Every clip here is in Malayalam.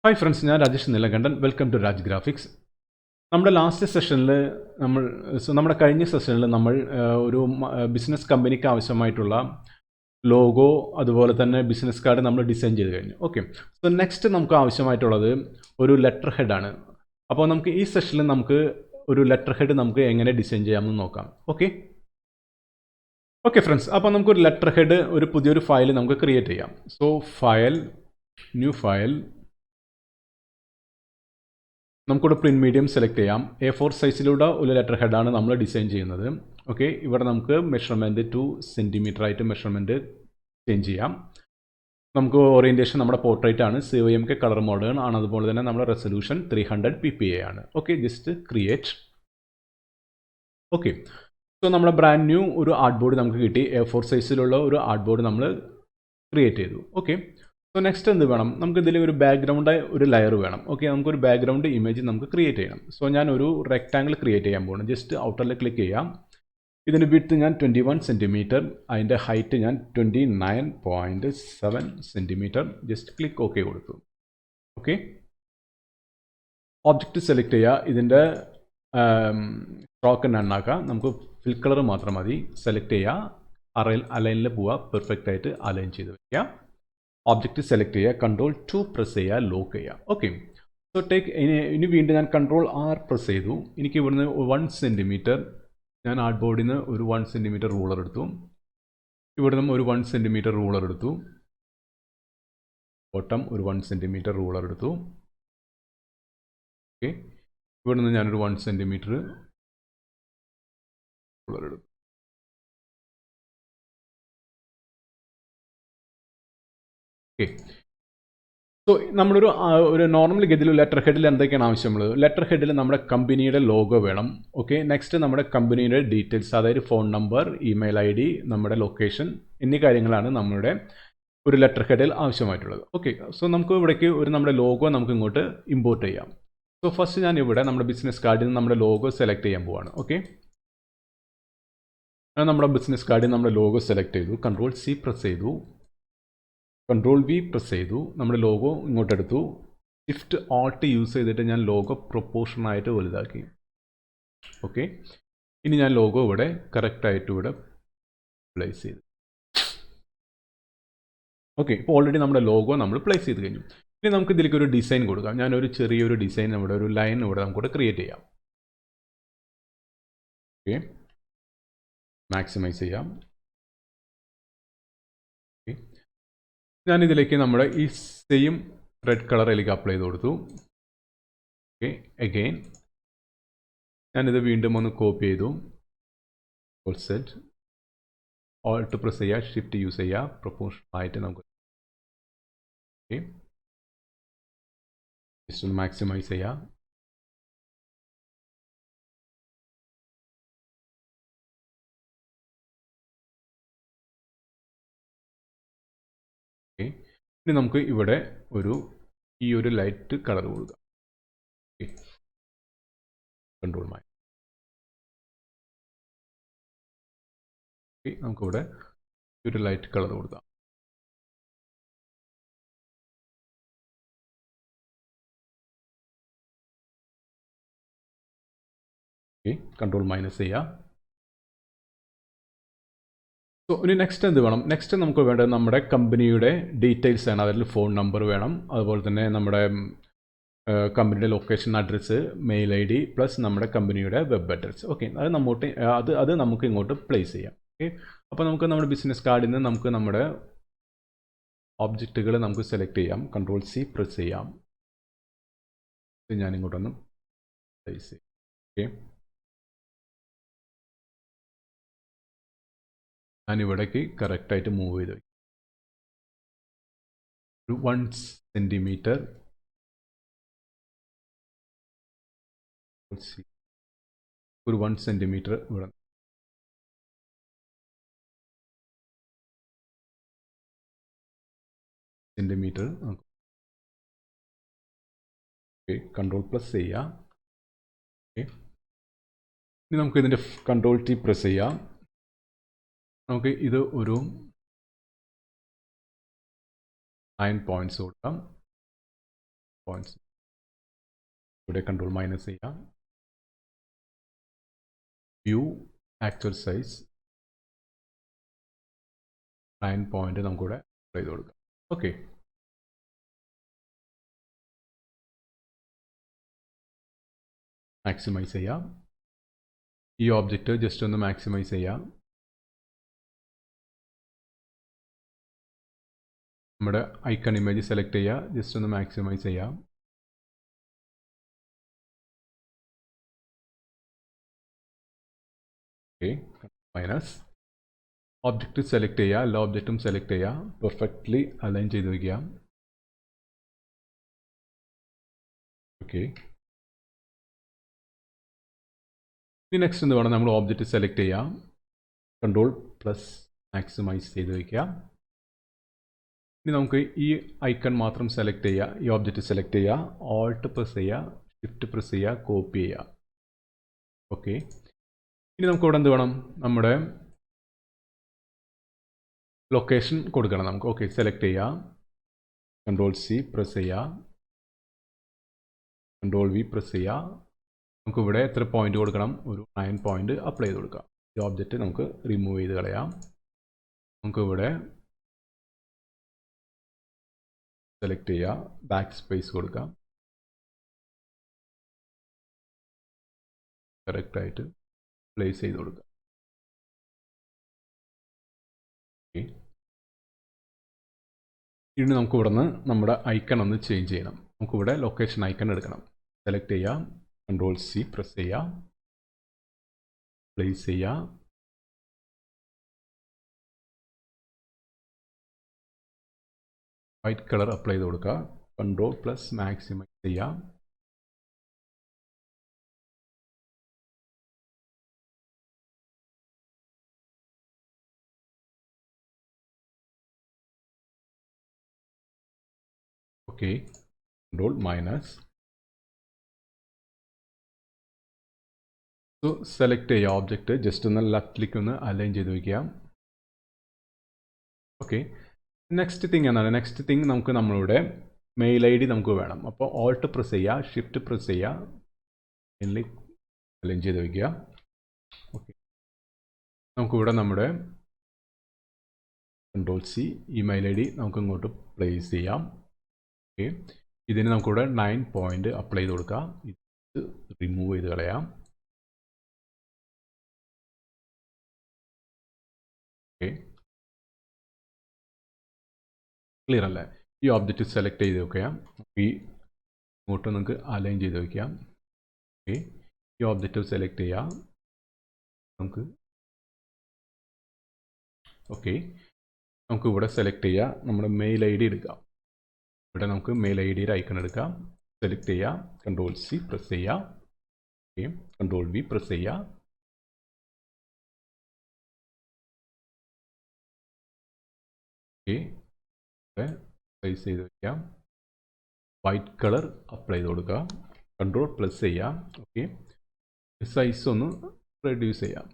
ഹായ് ഫ്രണ്ട്സ്, ഞാൻ Rajesh Nilakantan. Welcome to Raj graphics. നമ്മുടെ ലാസ്റ്റ് സെഷനിൽ നമ്മുടെ കഴിഞ്ഞ സെഷനിൽ നമ്മൾ ഒരു ബിസിനസ് കമ്പനിക്ക് ആവശ്യമായിട്ടുള്ള ലോഗോ അതുപോലെ തന്നെ ബിസിനസ് കാർഡ് നമ്മൾ ഡിസൈൻ ചെയ്ത് കഴിഞ്ഞു. ഓക്കെ, സോ നെക്സ്റ്റ് നമുക്ക് ആവശ്യമായിട്ടുള്ളത് ഒരു ലെറ്റർ ഹെഡാണ്. അപ്പോൾ നമുക്ക് ഈ സെഷനിൽ നമുക്ക് ഒരു ലെറ്റർ ഹെഡ് നമുക്ക് എങ്ങനെ ഡിസൈൻ ചെയ്യാമെന്ന് നോക്കാം. ഓക്കെ ഫ്രണ്ട്സ്, അപ്പോൾ നമുക്കൊരു ലെറ്റർ ഹെഡ് ഒരു പുതിയൊരു ഫയൽ നമുക്ക് ക്രിയേറ്റ് ചെയ്യാം. സോ ഫയൽ, ന്യൂ ഫയൽ, നമുക്കിവിടെ പ്രിൻറ്റ് മീഡിയം സെലക്ട് ചെയ്യാം. A4 സൈസിലുള്ള ഒരു ലെറ്റർ ഹെഡാണ് നമ്മൾ ഡിസൈൻ ചെയ്യുന്നത്. ഓക്കെ, ഇവിടെ നമുക്ക് മെഷർമെൻറ്റ് 2 സെൻറ്റിമീറ്റർ ആയിട്ട് മെഷർമെൻറ്റ് ചേഞ്ച് ചെയ്യാം. നമുക്ക് ഓറിയൻറ്റേഷൻ നമ്മുടെ പോർട്രേറ്റ് ആണ്, CMYK കളർ മോഡേൺ ആണ്, അതുപോലെ തന്നെ നമ്മുടെ റെസൊല്യൂഷൻ 300 ppi ആണ്. Okay, just create. Okay, so നമ്മുടെ ബ്രാൻഡ് ന്യൂ ഒരു ആർട്ട് ബോർഡ് നമുക്ക് കിട്ടി. A4 സൈസിലുള്ള ഒരു ആർട്ട് ബോർഡ് നമ്മൾ ക്രിയേറ്റ് ചെയ്തു. ഓക്കെ, സോ നെക്സ്റ്റ് എന്ത് വേണം, നമുക്ക് ഇതിൽ ഒരു ബാക്ക്ഗ്രൗണ്ട് ഒരു ലെയർ വേണം. ഓക്കെ, നമുക്കൊരു ബാക്ക്ഗ്രൗണ്ട് ഇമേജ് നമുക്ക് ക്രിയേറ്റ് ചെയ്യണം. സോ ഞാൻ ഒരു റെക്റ്റാങ്കിൾ ക്രിയേറ്റ് ചെയ്യാൻ പോകുന്നു. ജസ്റ്റ് ഔട്ടറിൽ ക്ലിക്ക് ചെയ്യാം. ഇതിൻ്റെ വിഡ്ത്ത് ഞാൻ 21 സെൻറ്റിമീറ്റർ, അതിൻ്റെ ഹൈറ്റ് ഞാൻ 29.7 സെൻറ്റിമീറ്റർ. ജസ്റ്റ് ക്ലിക്ക് ഓക്കെ കൊടുത്തു. ഓക്കെ, ഒബ്ജക്റ്റ് സെലക്ട് ചെയ്യുക. ഇതിൻ്റെ സ്ട്രോക്ക് നണ്ണാക്കുക. നമുക്ക് ഫിൽ കളർ മാത്രം മതി. സെലക്ട് ചെയ്യുക, അലൈനിൽ പോവുക, പെർഫെക്റ്റ് ആയിട്ട് അലൈൻ ചെയ്ത് വയ്ക്കുക. ഒബ്ജക്റ്റ് സെലക്ട് ചെയ്യുക, Ctrl+2 പ്രസ് ചെയ്യുക, ലോക്ക് ചെയ്യുക. ഓക്കെ, സോ ഇനി വീണ്ടും ഞാൻ Ctrl+R പ്രസ് ചെയ്തു. എനിക്ക് ഇവിടുന്ന് 1 സെൻറ്റിമീറ്റർ, ഞാൻ ആർട്ട് ബോർഡിൽ നിന്ന് ഒരു 1 സെൻറ്റിമീറ്റർ റൂളർ എടുത്തു. ഇവിടുന്ന് ഒരു 1 സെൻറ്റിമീറ്റർ റൂളർ എടുത്തു. ബോട്ടം ഒരു 1 സെൻറ്റിമീറ്റർ റൂളർ എടുത്തു. ഓക്കെ, ഇവിടുന്ന് ഞാനൊരു 1 സെൻറ്റിമീറ്റർ റൂളർ എടുത്തു. ഓക്കെ, സോ നമ്മളൊരു നോർമൽ ഗതിയിൽ ലെറ്റർ ഹെഡിൽ എന്തൊക്കെയാണ് ആവശ്യമുള്ളത്? ലെറ്റർ ഹെഡിൽ നമ്മുടെ കമ്പനിയുടെ ലോഗോ വേണം. ഓക്കെ, നെക്സ്റ്റ് നമ്മുടെ കമ്പനിയുടെ ഡീറ്റെയിൽസ്, അതായത് ഫോൺ നമ്പർ, ഇമെയിൽ ID, നമ്മുടെ ലൊക്കേഷൻ എന്നീ കാര്യങ്ങളാണ് നമ്മുടെ ഒരു ലെറ്റർ ഹെഡിൽ ആവശ്യമായിട്ടുള്ളത്. ഓക്കെ, സോ നമുക്ക് ഇവിടേക്ക് നമ്മുടെ ലോഗോ നമുക്ക് ഇങ്ങോട്ട് ഇമ്പോർട്ട് ചെയ്യാം. സോ ഫസ്റ്റ് ഞാൻ ഇവിടെ നമ്മുടെ ബിസിനസ് കാർഡിൽ നിന്ന് നമ്മുടെ ലോഗോ സെലക്ട് ചെയ്യാൻ പോവാണ്. ഓക്കെ, ഞാൻ നമ്മുടെ ബിസിനസ് കാർഡിൽ നമ്മുടെ ലോഗോ സെലക്ട് ചെയ്തു. Ctrl+C പ്രസ് ചെയ്തു, Ctrl+V പ്രസ് ചെയ്തു. നമ്മുടെ ലോഗോ ഇങ്ങോട്ടെടുത്തു. Shift+Alt യൂസ് ചെയ്തിട്ട് ഞാൻ ലോഗോ പ്രൊപ്പോർഷനായിട്ട് വലുതാക്കി. ഓക്കെ, ഇനി ഞാൻ ലോഗോ ഇവിടെ കറക്റ്റായിട്ട് ഇവിടെ പ്ലേസ് ചെയ്തു. ഓക്കെ, ഇപ്പോൾ ഓൾറെഡി നമ്മുടെ ലോഗോ നമ്മൾ പ്ലേസ് ചെയ്ത് കഴിഞ്ഞു. ഇനി നമുക്ക് ഇതിലേക്ക് ഒരു ഡിസൈൻ കൊടുക്കാം. ഞാനൊരു ചെറിയൊരു ഡിസൈൻ ഇവിടെ, ഒരു ലൈൻ ഇവിടെ നമുക്കിവിടെ ക്രിയേറ്റ് ചെയ്യാം. ഓക്കെ, മാക്സിമൈസ് ചെയ്യാം. ഓക്കെ, ഞാനിതിലേക്ക് നമ്മുടെ ഈ സെയിം റെഡ് കളറിലേക്ക് അപ്ലൈ ചെയ്ത് കൊടുത്തു. ഓക്കെ, അഗെയിൻ ഞാനിത് വീണ്ടും ഒന്ന് കോപ്പി ചെയ്തു. സെറ്റ്, Alt പ്രസ് ചെയ്യുക, ഷിഫ്റ്റ് യൂസ് ചെയ്യുക, പ്രൊപ്പോർഷനായിട്ട് നമുക്ക് ഓക്കെ ജസ്റ്റ് ഒന്ന് മാക്സിമൈസ് ചെയ്യാം. ഓക്കെ, ഇനി നമുക്ക് ഇവിടെ ഈ ഒരു ലൈറ്റ് കളർ കൊടുക്കാം. ഓക്കെ, കൺട്രോൾ ഓക്കെ, നമുക്കിവിടെ ഒരു ലൈറ്റ് കളർ കൊടുക്കാം. ഓക്കെ, Ctrl- ചെയ്യാം. സോ ഇനി നെക്സ്റ്റ് എന്ത് വേണം? നെക്സ്റ്റ് നമുക്ക് വേണ്ടത് നമ്മുടെ കമ്പനിയുടെ ഡീറ്റെയിൽസ് ആണ്. അതിൽ ഫോൺ നമ്പർ വേണം, അതുപോലെ തന്നെ നമ്മുടെ കമ്പനിയുടെ location address, mail ID plus നമ്മുടെ കമ്പനിയുടെ വെബ് അഡ്രസ്സ്. ഓക്കെ, അത് നമുക്ക് ഇങ്ങോട്ട് പ്ലേസ് ചെയ്യാം. ഓക്കെ, അപ്പോൾ നമുക്ക് നമ്മുടെ ബിസിനസ് കാർഡിൽ നിന്ന് നമുക്ക് നമ്മുടെ ഒബ്ജക്റ്റുകൾ നമുക്ക് സെലക്ട് ചെയ്യാം. Ctrl+C പ്രസ് ചെയ്യാം. ഞാനിങ്ങോട്ടൊന്ന് പ്ലേസ് ചെയ്യാം. ഓക്കെ, ഞാനിവിടേക്ക് കറക്റ്റായിട്ട് മൂവ് ചെയ്ത് ഒരു 1 സെൻറ്റിമീറ്റർ ഒരു 1 സെൻറ്റിമീറ്റർ ഇവിടെ സെൻറ്റിമീറ്റർ. ഓക്കെ, Ctrl+ ചെയ്യാം. ഓക്കെ, ഇനി നമുക്ക് ഇതിൻ്റെ Ctrl+T പ്രസ് ചെയ്യാം. നമുക്ക് ഇത് ഒരു 9 പോയിൻറ്റ്സ് കൊടുക്കാം. പോയിന്റ്സ്. ഇവിടെ കൺട്രോൾ മൈനസ് ചെയ്യാം. വ്യൂ ആക്ച്വൽ സൈസ് 9 പോയിന്റ് നമുക്കിവിടെ അപ്ലൈ ചെയ്ത് കൊടുക്കാം. ഓക്കെ, മാക്സിമൈസ് ചെയ്യാം. ഈ ഓബ്ജക്റ്റ് ജസ്റ്റ് ഒന്ന് മാക്സിമൈസ് ചെയ്യാം. നമ്മുടെ ഐക്കൺ ഇമേജ് സെലക്ട് ചെയ്യുക, ജസ്റ്റ് ഒന്ന് മാക്സിമൈസ് ചെയ്യാം. Okay, minus. ഓബ്ജക്റ്റ് സെലക്ട് ചെയ്യുക, എല്ലാ ഓബ്ജക്റ്റും സെലക്ട് ചെയ്യുക, പെർഫെക്റ്റ്ലി അലൈൻ ചെയ്ത് വയ്ക്കുക. ഓക്കെ, ഇനി നെക്സ്റ്റ് എന്ത് വേണം, നമ്മൾ ഓബ്ജക്റ്റ് സെലക്ട് ചെയ്യാം, കൺട്രോൾ പ്ലസ് മാക്സിമൈസ് ചെയ്ത് വയ്ക്കുക. ഇനി നമുക്ക് ഈ ഐക്കൺ മാത്രം സെലക്ട് ചെയ്യുക, ഈ ഓബ്ജക്റ്റ് സെലക്ട് ചെയ്യുക, ഓൾട്ട് പ്രസ് ചെയ്യുക, ഷിഫ്റ്റ് പ്രസ് ചെയ്യുക, കോപ്പി ചെയ്യുക. ഓക്കെ, ഇനി നമുക്ക് ഇവിടെ എന്ത് വേണം, നമ്മുടെ ലൊക്കേഷൻ കൊടുക്കണം നമുക്ക്. ഓക്കെ, സെലക്ട് ചെയ്യുക, കൺട്രോൾ സി പ്രസ് ചെയ്യുക, കൺട്രോൾ വി പ്രസ് ചെയ്യുക. നമുക്കിവിടെ എത്ര പോയിന്റ് കൊടുക്കണം, ഒരു 9 പോയിന്റ് അപ്ലൈ ചെയ്ത് കൊടുക്കാം. ഈ ഓബ്ജക്റ്റ് നമുക്ക് റിമൂവ് ചെയ്ത് കളയാം. നമുക്കിവിടെ സെലക്ട് ചെയ്യുക, ബാക്ക് സ്പേസ് കൊടുക്കാം, കറക്റ്റായിട്ട് പ്ലേസ് ചെയ്ത് കൊടുക്കാം. ഓക്കെ, ഇനി നമുക്ക് ഇവിടെ നിന്ന് നമ്മുടെ ഐക്കൺ ഒന്ന് ചേഞ്ച് ചെയ്യണം. നമുക്കിവിടെ ലൊക്കേഷൻ ഐക്കൺ എടുക്കണം. സെലക്ട് ചെയ്യുക, കൺട്രോൾ സി പ്രസ് ചെയ്യുക, പ്ലേസ് ചെയ്യുക. വൈറ്റ് കളർ അപ്ലൈ ചെയ്ത് കൊടുക്കുക, കൺട്രോൾ പ്ലസ് മാക്സിമൈസ് ചെയ്യുക. Okay, control minus. So select ചെയ്യുക ഓബ്ജക്റ്റ്, ജസ്റ്റ് ഒന്ന് ലെഫ്റ്റിലേക്ക് ഒന്ന് അലൈൻ ചെയ്ത് വയ്ക്കുക. ഓക്കെ, നെക്സ്റ്റ് തിങ് എന്താണ്, നെക്സ്റ്റ് തിങ് നമുക്ക് നമ്മളുടെ മെയിൽ ഐ ഡി നമുക്ക് വേണം. അപ്പോൾ ഓൾട്ട് പ്രസ് ചെയ്യുക, ഷിഫ്റ്റ് പ്രസ് ചെയ്യുക, അലൈൻ ചെയ്ത് വയ്ക്കുക. ഓക്കെ, നമുക്കിവിടെ നമ്മുടെ control C email I D നമുക്ക് ഇങ്ങോട്ട് പ്ലേസ് ചെയ്യാം. ഓക്കെ, ഇതിന് നമുക്കിവിടെ 9 പോയിന്റ് അപ്ലൈ ചെയ്ത് കൊടുക്കാം. ഇത് റിമൂവ് ചെയ്ത് കളയാം. ഓക്കെ, ക്ലിയർ അല്ലേ? ഈ ഓബ്ജക്റ്റ് സെലക്ട് ചെയ്ത് വെക്കാം, ഈ ഇങ്ങോട്ട് നമുക്ക് അലൈൻ ചെയ്ത് വയ്ക്കാം. ഓക്കെ, ഈ ഓബ്ജക്റ്റ് സെലക്ട് ചെയ്യാം നമുക്ക്. ഓക്കെ, നമുക്ക് ഇവിടെ സെലക്ട് ചെയ്യുക, നമ്മുടെ മെയിൽ ഐ ഡി എടുക്കാം. ഇവിടെ നമുക്ക് മെയിൽ ഐ ഡിയുടെ ഐക്കൺ എടുക്കാം. സെലക്ട് ചെയ്യുക, കൺട്രോൾ സി പ്രസ് ചെയ്യുക. ഓക്കെ, കൺട്രോൾ വി പ്രസ് ചെയ്യുക. ഓക്കെ, സൈസ് ചെയ്ത് വയ്ക്കാം. വൈറ്റ് കളർ അപ്ലൈ ചെയ്ത് കൊടുക്കുക, കൺട്രോൾ പ്ലസ് ചെയ്യാം. ഓക്കെ, സൈസ് ഒന്ന് റെഡ്യൂസ് ചെയ്യാം.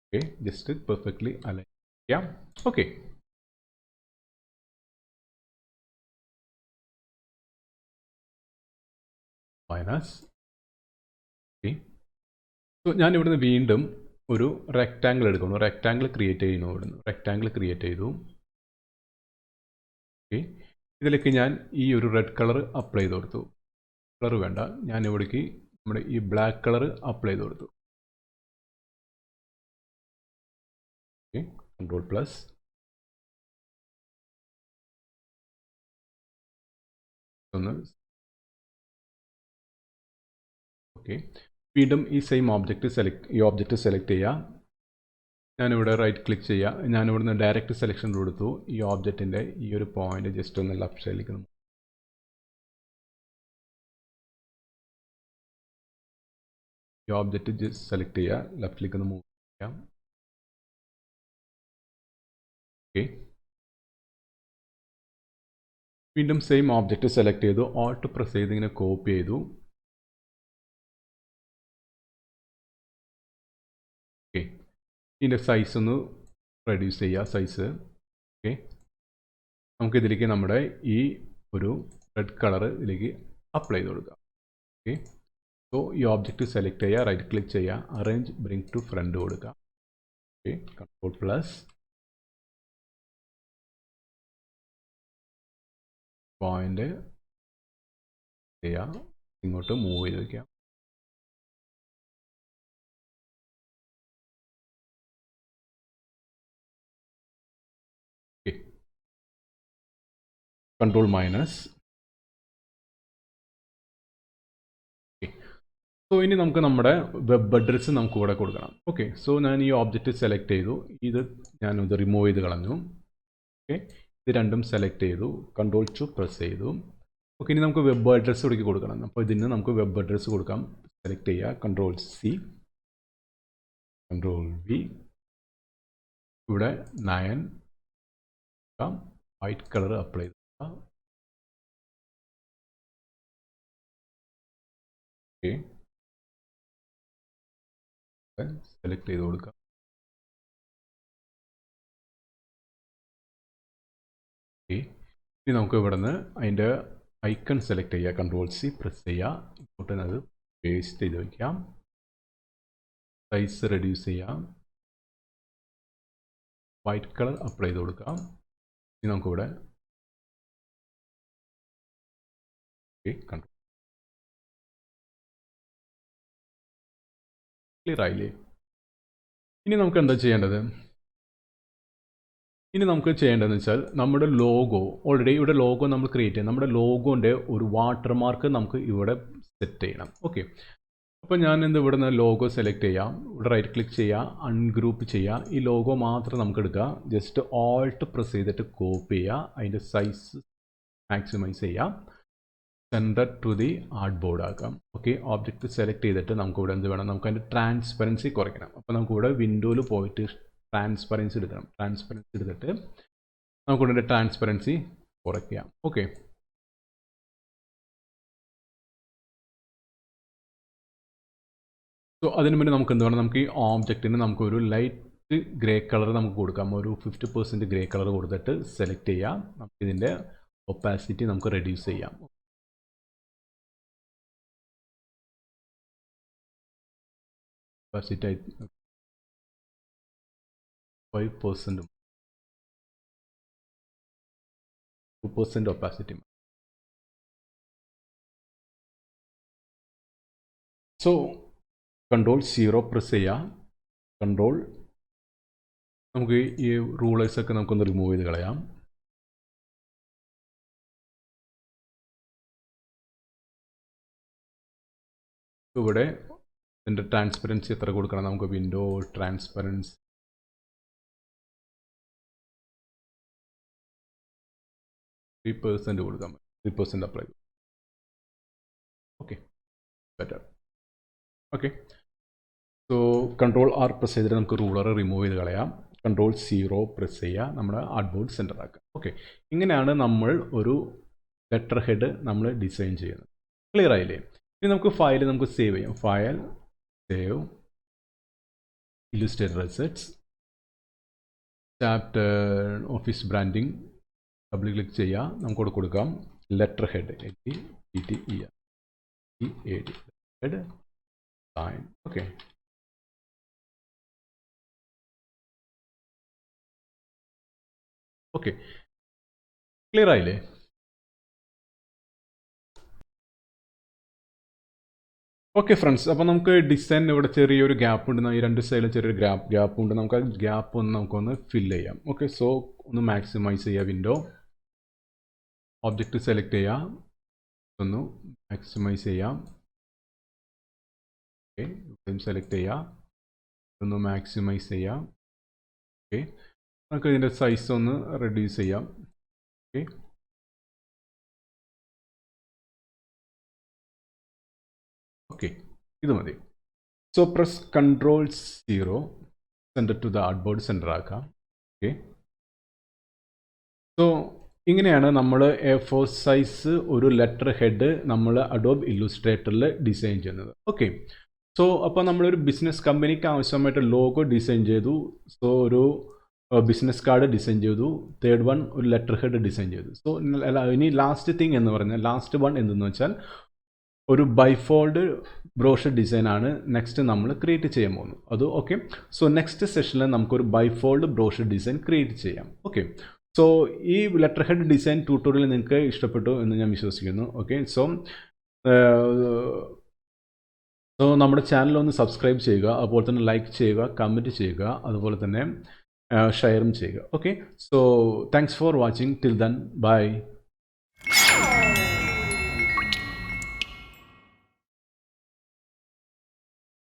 ഓക്കെ, ജസ്റ്റ് പെർഫെക്റ്റ്ലി അലൈൻ ചെയ്യാം. Okay, minus. ഓക്കെ, സോ ഞാൻ ഇവിടുന്ന് വീണ്ടും ഒരു റെക്റ്റാങ്കിൾ എടുക്കുന്നു. റെക്റ്റാങ്കിൾ ക്രിയേറ്റ് ചെയ്യുന്നു. ഇവിടുന്ന് റെക്റ്റാങ്കിൾ ക്രിയേറ്റ് ചെയ്തു. ഓക്കെ, ഇതിലേക്ക് ഞാൻ ഈ ഒരു റെഡ് കളർ അപ്ലൈ ചെയ്ത് കൊടുത്തു. കളർ വേണ്ട, ഞാൻ ഇവിടേക്ക് നമ്മുടെ ഈ ബ്ലാക്ക് കളർ അപ്ലൈ ചെയ്ത് കൊടുത്തു. Okay, control plus. ഒന്ന് ഓക്കെ, വീണ്ടും ഈ സെയിം ഓബ്ജക്റ്റ് സെലക്ട് ചെയ്യുക. ഞാനിവിടെ റൈറ്റ് ക്ലിക്ക് ചെയ്യുക. ഞാനിവിടുന്ന് ഡയറക്റ്റ് സെലക്ഷൻ കൊടുത്തു. ഈ ഓബ്ജക്റ്റിൻ്റെ ഈ ഒരു പോയിന്റ് ജസ്റ്റ് ഒന്ന് ലെഫ്റ്റ് സൈഡിലേക്ക് ഈ ഓബ്ജക്റ്റ് ജസ്റ്റ് സെലക്ട് ചെയ്യുക, ലെഫ്റ്റിലേക്ക് ഒന്ന് മൂവ് ചെയ്യാം. ഓക്കെ, വീണ്ടും സെയിം ഓബ്ജക്റ്റ് സെലക്ട് ചെയ്തു, ഓൾട്ട് പ്രസ് ചെയ്ത് ഇങ്ങനെ കോപ്പി ചെയ്തു. ഓക്കെ, ഇതിൻ്റെ സൈസ് ഒന്ന് റെഡ്യൂസ് ചെയ്യുക, സൈസ്. ഓക്കെ, നമുക്കിതിലേക്ക് നമ്മുടെ ഈ ഒരു റെഡ് കളർ ഇതിലേക്ക് അപ്ലൈ ചെയ്ത് കൊടുക്കുക. ഓക്കെ, സോ ഈ ഓബ്ജക്റ്റ് സെലക്ട് ചെയ്യുക, റൈറ്റ് ക്ലിക്ക് ചെയ്യുക, അറേഞ്ച് ബ്രിങ് ടു ഫ്രണ്ട് കൊടുക്കുക. ഓക്കെ, കൺട്രോൾ പ്ലസ് പോയിന്റ് ചെയ്യുക, ഇങ്ങോട്ട് മൂവ് ചെയ്ത് വയ്ക്കുക. Okay, control minus. സോ ഇനി നമുക്ക് നമ്മുടെ വെബ് അഡ്രസ്സ് നമുക്ക് ഇവിടെ കൊടുക്കണം. ഓക്കെ, സോ ഞാൻ ഈ ഓബ്ജക്റ്റ് സെലക്ട് ചെയ്തു, ഇത് ഞാനിത് റിമൂവ് ചെയ്ത് കളഞ്ഞു. ഓക്കെ, ഇത് രണ്ടും സെലക്ട് ചെയ്തു, കൺട്രോൾ ടു പ്രസ് ചെയ്തു. ഓക്കെ, ഇനി നമുക്ക് വെബ് അഡ്രസ്സ് ഇവിടേക്ക് കൊടുക്കണം. അപ്പോൾ ഇതിന് നമുക്ക് വെബ് അഡ്രസ്സ് കൊടുക്കാം. സെലക്ട് ചെയ്യുക, കൺട്രോൾ സി, കൺട്രോൾ വി, ഇവിടെ 9 വൈറ്റ് കളർ അപ്ലൈ ചെയ്യുക. ഓക്കെ, സെലക്ട് ചെയ്ത് കൊടുക്കുക. ഓക്കെ, ഇനി നമുക്ക് ഇവിടെ നിന്ന് അതിൻ്റെ ഐക്കൺ സെലക്ട് ചെയ്യുക, കൺട്രോൾ സി പ്രസ് ചെയ്യുക, ഇങ്ങോട്ട് അത് പേസ്റ്റ് ചെയ്ത് വയ്ക്കാം. സൈസ് റെഡ്യൂസ് ചെയ്യാം, വൈറ്റ് കളർ അപ്ലൈ ചെയ്ത് കൊടുക്കാം. ഇനി നമുക്കിവിടെ കൺട്രോൾ ക്ലിയർ ആയില്ലേ? ഇനി നമുക്ക് എന്താ ചെയ്യേണ്ടത്? ഇനി നമുക്ക് ചെയ്യേണ്ടതെന്ന് വെച്ചാൽ നമ്മുടെ ലോഗോ ഓൾറെഡി ഇവിടെ ലോഗോ നമ്മൾ ക്രിയേറ്റ് ചെയ്യാം. നമ്മുടെ ലോഗോൻ്റെ ഒരു വാട്ടർമാർക്ക് നമുക്ക് ഇവിടെ സെറ്റ് ചെയ്യണം. ഓക്കെ, അപ്പോൾ ഞാൻ ഇവിടെ നിന്ന് ലോഗോ സെലക്ട് ചെയ്യാം, ഇവിടെ റൈറ്റ് ക്ലിക്ക് ചെയ്യുക, അൺഗ്രൂപ്പ് ചെയ്യുക, ഈ ലോഗോ മാത്രം നമുക്ക് എടുക്കുക. ജസ്റ്റ് ഓൾട്ട് പ്രസ് ചെയ്തിട്ട് കോപ്പി ചെയ്യുക, അതിൻ്റെ സൈസ് മാക്സിമൈസ് ചെയ്യാം, centre to the art board ആക്കാം. ഓക്കെ, ഓബ്ജക്റ്റ് സെലക്ട് ചെയ്തിട്ട് നമുക്കിവിടെ എന്ത് വേണം, നമുക്ക് അതിൻ്റെ ട്രാൻസ്പെറൻസി കുറയ്ക്കണം. അപ്പോൾ നമുക്കിവിടെ വിൻഡോയിൽ പോയിട്ട് ട്രാൻസ്പെറൻസി എടുക്കണം. ട്രാൻസ്പെറൻസി എടുത്തിട്ട് നമുക്കിവിടെ ട്രാൻസ്പെറൻസി കുറയ്ക്കാം. ഓക്കെ, സോ അതിന് മുന്നേ നമുക്ക് എന്ത് വേണം, നമുക്ക് ഈ ഓബ്ജക്റ്റിന് നമുക്കൊരു ലൈറ്റ് ഗ്രേ കളർ നമുക്ക് കൊടുക്കാം. ഒരു 50% ഗ്രേ കളർ കൊടുത്തിട്ട് സെലക്ട് ചെയ്യാം. നമുക്കിതിൻ്റെ ഒപ്പാസിറ്റി നമുക്ക് റെഡ്യൂസ് ചെയ്യാം. Opacity 5%, 2% opacity. So control 0 press ചെയ്യാം, കൺട്രോൾ നമുക്ക് ഈ റൂളേഴ്സൊക്കെ നമുക്കൊന്ന് റിമൂവ് ചെയ്ത് കളയാം. ഇവിടെ ഇതിൻ്റെ ട്രാൻസ്പെറൻസി എത്ര കൊടുക്കണം, നമുക്ക് വിൻഡോ ട്രാൻസ്പെറൻസി 3% കൊടുക്കാം. 3% apply. Okay, better. Okay, so control R press ചെയ്തിട്ട് നമുക്ക് റൂളർ റിമൂവ് ചെയ്ത് കളയാം. കൺട്രോൾ 0 പ്രസ് ചെയ്യുക, നമ്മുടെ ആർട്ട് ബോർഡ് സെൻറ്റർ ആക്കുക. ഓക്കെ, ഇങ്ങനെയാണ് നമ്മൾ ഒരു ലെറ്റർ ഹെഡ് നമ്മൾ ഡിസൈൻ ചെയ്യുന്നത്. ക്ലിയർ ആയില്ലേ? ഇനി നമുക്ക് ഫയൽ നമുക്ക് സേവ് ചെയ്യാം. File, save, Illustrator assets, chapter office branding, double click ചെയ്യുക, നമുക്ക് കൊടുക്കാം letter head, head sign. Okay, okay, clear ആയില്ലേ? ഓക്കെ ഫ്രണ്ട്സ്, അപ്പോൾ നമുക്ക് ഡിസൈൻ ഇവിടെ ചെറിയൊരു ഗ്യാപ്പ് ഉണ്ട്, ഈ രണ്ട് സൈഡിലും ചെറിയൊരു ഗ്യാപ്പ് ഉണ്ട്. നമുക്ക് ആ ഗ്യാപ്പ് ഒന്ന് നമുക്കൊന്ന് ഫില്ല് ചെയ്യാം. ഓക്കെ, സോ ഒന്ന് മാക്സിമൈസ് ചെയ്യുക, വിൻഡോ ഒബ്ജക്റ്റ് സെലക്ട് ചെയ്യാം, ഒന്ന് മാക്സിമൈസ് ചെയ്യാം. ഓക്കെ, ഇവിടെയും സെലക്ട് ചെയ്യാം, ഒന്ന് മാക്സിമൈസ് ചെയ്യാം. ഓക്കെ, നമുക്ക് ഇതിൻ്റെ സൈസ് ഒന്ന് റെഡ്യൂസ് ചെയ്യാം. ഓക്കെ, ഓക്കെ, ഇത് മതി. So press control 0, centre to the art board centre ആക്കാം. ഓക്കെ, സോ ഇങ്ങനെയാണ് നമ്മൾ A4 സൈസ് ഒരു ലെറ്റർ ഹെഡ് നമ്മൾ അഡോബ് ഇല്ലുസ്ട്രേറ്ററിൽ ഡിസൈൻ ചെയ്യുന്നത്. ഓക്കെ, സോ അപ്പോൾ നമ്മളൊരു ബിസിനസ് കമ്പനിക്ക് ആവശ്യമായിട്ട് ലോഗോ ഡിസൈൻ ചെയ്തു. സോ ഒരു ബിസിനസ് കാർഡ് ഡിസൈൻ ചെയ്തു. തേർഡ് വൺ ഒരു ലെറ്റർ ഹെഡ് ഡിസൈൻ ചെയ്തു. സോ ഇനി ലാസ്റ്റ് തിങ് എന്ന് പറഞ്ഞാൽ ലാസ്റ്റ് വൺ എന്തെന്ന് വെച്ചാൽ ഒരു ബൈഫോൾഡ് ബ്രോഷർ ഡിസൈനാണ് നെക്സ്റ്റ് നമ്മൾ ക്രിയേറ്റ് ചെയ്യാൻ പോകുന്നത്. അത് ഓക്കെ. സോ നെക്സ്റ്റ് സെഷനിൽ നമുക്കൊരു ബൈഫോൾഡ് ബ്രോഷർ ഡിസൈൻ ക്രിയേറ്റ് ചെയ്യാം. ഓക്കെ. സോ ഈ ലെറ്റർ ഹെഡ് ഡിസൈൻ ട്യൂട്ടോറിയൽ നിങ്ങൾക്ക് ഇഷ്ടപ്പെട്ടു എന്ന് ഞാൻ വിശ്വസിക്കുന്നു. ഓക്കെ. സോ നമ്മുടെ ചാനൽ ഒന്ന് സബ്സ്ക്രൈബ് ചെയ്യുക, അതുപോലെ തന്നെ ലൈക്ക് ചെയ്യുക, കമൻറ്റ് ചെയ്യുക, അതുപോലെ തന്നെ ഷെയറും ചെയ്യുക. Okay. So thanks for watching. Till then bye.